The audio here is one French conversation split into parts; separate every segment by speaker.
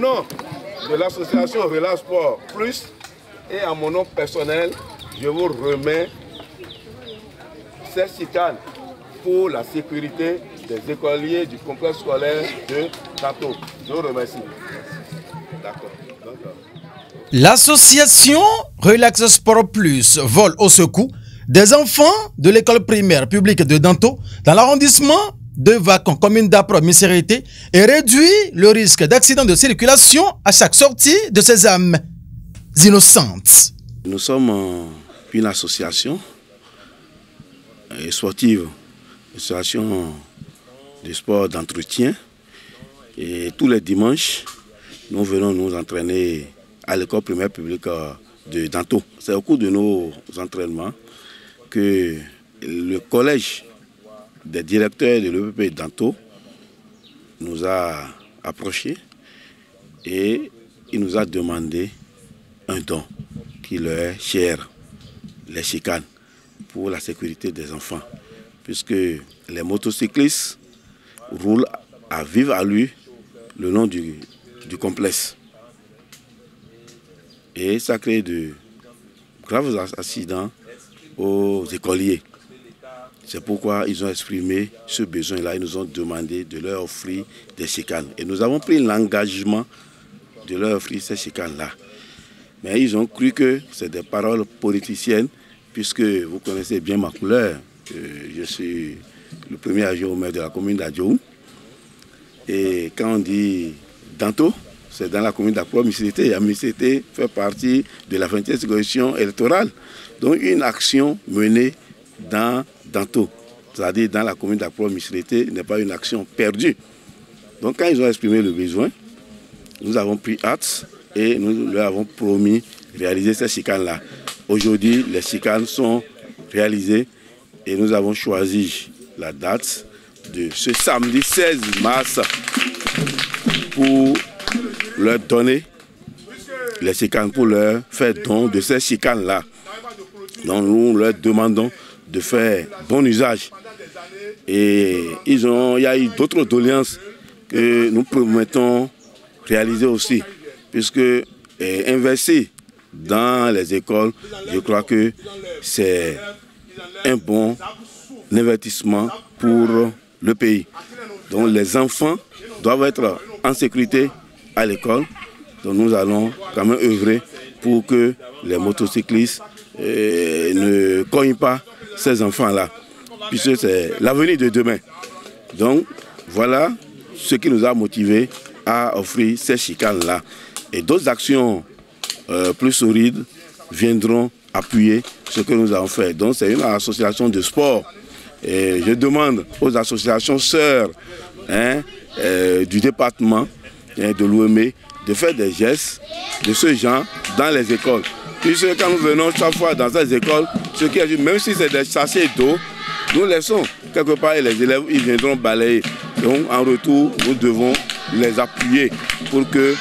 Speaker 1: nom de l'association Relais Sport Plus et à mon nom personnel, je vous remets ces chicanes pour la sécurité des écoliers du complexe scolaire de Danto. Je vous remercie. D'accord.
Speaker 2: L'association Relax Sport Plus vole au secours des enfants de l'école primaire publique de Danto dans l'arrondissement de Vacon, commune d'Apro-Misérité, et réduit le risque d'accident de circulation à chaque sortie de ces âmes innocentes.
Speaker 3: Nous sommes une association sportive, association de sport d'entretien, et tous les dimanches, nous venons nous entraîner à l'école primaire publique de Danto. C'est au cours de nos entraînements que le collège des directeurs de l'EPP Danto nous a approchés et il nous a demandé un don qui leur est cher, les chicanes, pour la sécurité des enfants, puisque les motocyclistes roulent à vive allure le long du complexe. Et ça crée de graves accidents aux écoliers. C'est pourquoi ils ont exprimé ce besoin-là. Ils nous ont demandé de leur offrir des chicanes. Et nous avons pris l'engagement de leur offrir ces chicanes-là. Mais ils ont cru que c'est des paroles politiciennes, puisque vous connaissez bien ma couleur. Je suis le premier adjoint au maire de la commune d'Adjoum. Et quand on dit Danto, c'est dans la commune d'Apro-Misérité. Misérité fait partie de la 20e circonscription électorale. Donc une action menée dans Danto, c'est-à-dire dans la commune d'Apro-Misérité, n'est pas une action perdue. Donc quand ils ont exprimé le besoin, nous avons pris acte et nous leur avons promis de réaliser ces chicanes-là. Aujourd'hui, les chicanes sont réalisées et nous avons choisi la date de ce samedi 16 mars pour leur donner les chicanes, pour leur faire don de ces chicanes-là. Donc nous leur demandons de faire bon usage. Et il y a eu d'autres doléances que nous promettons réaliser aussi, puisque investir dans les écoles, je crois que c'est un bon investissement pour le pays. Donc les enfants doivent être en sécurité à l'école. Donc nous allons quand même œuvrer pour que les motocyclistes ne cognent pas ces enfants-là, puisque c'est l'avenir de demain. Donc voilà ce qui nous a motivés à offrir ces chicanes-là. Et d'autres actions plus solides viendront appuyer ce que nous avons fait. Donc c'est une association de sport. Et je demande aux associations sœurs du département de l'OME de faire des gestes de ce genre dans les écoles. Puisque quand nous venons chaque fois dans ces écoles, ce qui est, même si c'est des sachets d'eau, nous laissons quelque part et les élèves ils viendront balayer. Donc en retour, nous devons les appuyer pour que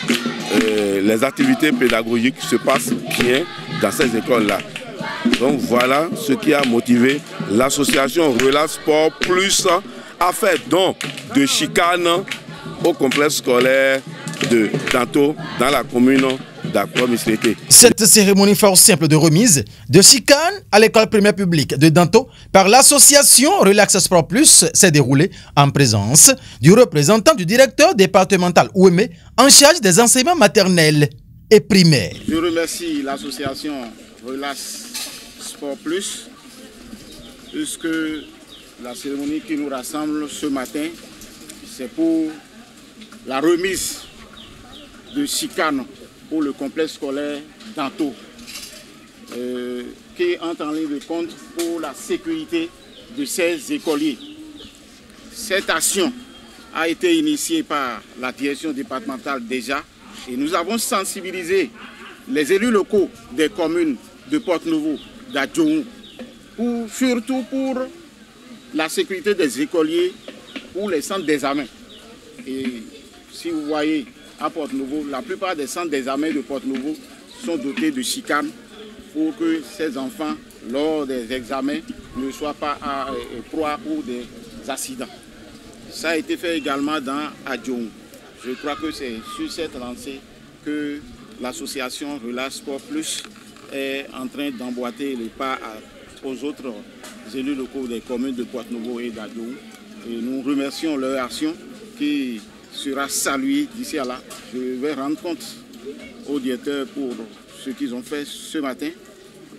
Speaker 3: les activités pédagogiques se passent bien dans ces écoles-là. Donc voilà ce qui a motivé l'association Relais Sport Plus à faire don de chicanes au complexe scolaire de Danto dans la commune d'Apro-Misérité.
Speaker 2: Cette cérémonie fort simple de remise de chicanes à l'école primaire publique de Danto par l'association Relax Sport Plus s'est déroulée en présence du représentant du directeur départemental OME en charge des enseignements maternels et primaires.
Speaker 4: Je remercie l'association Relax Sport Plus puisque la cérémonie qui nous rassemble ce matin, c'est pour la remise de chicanes pour le complexe scolaire Danto, qui entre en ligne de compte pour la sécurité de ces écoliers. Cette action a été initiée par la direction départementale déjà et nous avons sensibilisé les élus locaux des communes de Porte-Nouveau, d'Adjoum, surtout pour la sécurité des écoliers, pour les centres d'examen. Et si vous voyez à Porte-Nouveau, la plupart des centres d'examen de Porte-Nouveau sont dotés de chicanes pour que ces enfants, lors des examens, ne soient pas proie pour des accidents. Ça a été fait également dans Adjoum. Je crois que c'est sur cette lancée que l'association Relais Sport Plus est en train d'emboîter les pas aux autres élus locaux des communes de Pointe-Novo et d'Adjoum. Et nous remercions leur action qui sera saluée d'ici à là. Je vais rendre compte au directeur pour ce qu'ils ont fait ce matin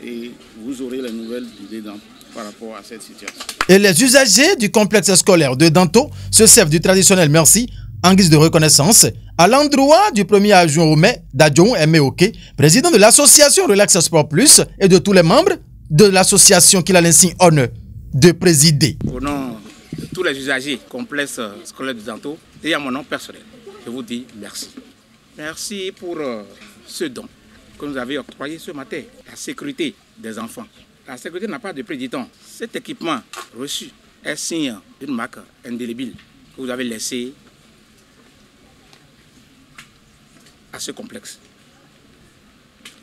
Speaker 4: et vous aurez les nouvelles dedans par rapport à cette situation.
Speaker 2: Et les usagers du complexe scolaire de Danto se servent du traditionnel merci en guise de reconnaissance à l'endroit du premier adjoint au maire d'Adjoum Emeoke, président de l'association Relax Sport Plus et de tous les membres de l'association qu'il a l'insigne honneur de présider.
Speaker 5: Au nom de tous les usagers du complexe scolaire de Danto et à mon nom personnel, je vous dis merci. Merci pour ce don que nous avez octroyé ce matin, la sécurité des enfants. La sécurité n'a pas de prix, dit-on. Cet équipement reçu est signe d'une marque indélébile que vous avez laissée à ce complexe.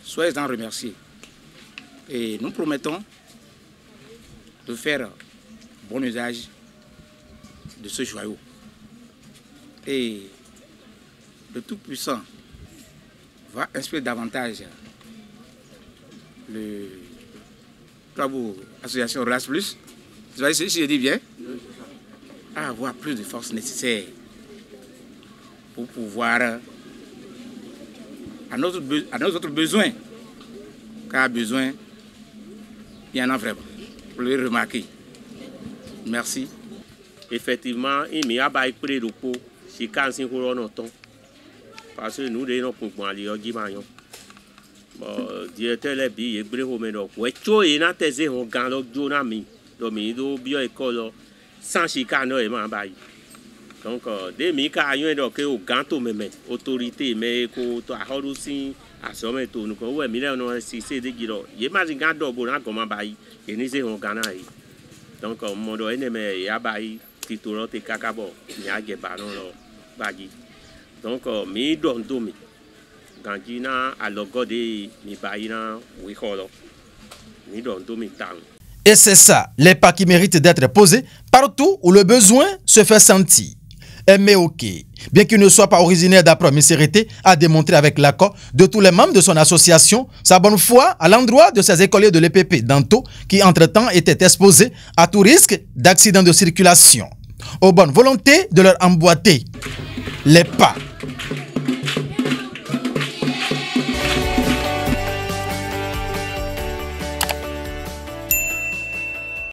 Speaker 5: Soyez-en remerciés. Et nous promettons de faire bon usage de ce joyau. Et le Tout-Puissant va inspirer davantage l'association Relais Plus, si je dis bien, à avoir plus de force nécessaire pour pouvoir, à nos autres besoins, car besoin, il y en a vraiment, pour le remarquer. Merci.
Speaker 6: Effectivement, il y a des prix de repos, c'est 45 euros dans le temps. Parce que nous, nous pouvons aller au Guimayon. Directeur les billes, il y a des gens qui ont été testés en Gano, Jonami, Domido, Bioécole, sans chicane et Mambaï. Donc, des Mikaïens qui ont ganto, mais autorité, mais qui ont aussi à sommet tout. Nous avons mis un système de guido. Il y a des gens qui ont Mambaï, et nous avons gagné. Donc, mon doigt est à Baï, titulaire de Kakabo, il y a des ballons baggy. Donc, mi don domi. Gandina à logo de mi baïna wikolo. Mi don domi tang.
Speaker 2: Et c'est ça, les pas qui méritent d'être posés partout où le besoin se fait sentir. Emeoke, bien qu'il ne soit pas originaire d'Après-Misérité, a démontré avec l'accord de tous les membres de son association sa bonne foi à l'endroit de ces écoliers de l'EPP Danto qui entre-temps étaient exposés à tout risque d'accident de circulation. Aux bonnes volontés de leur emboîter les pas.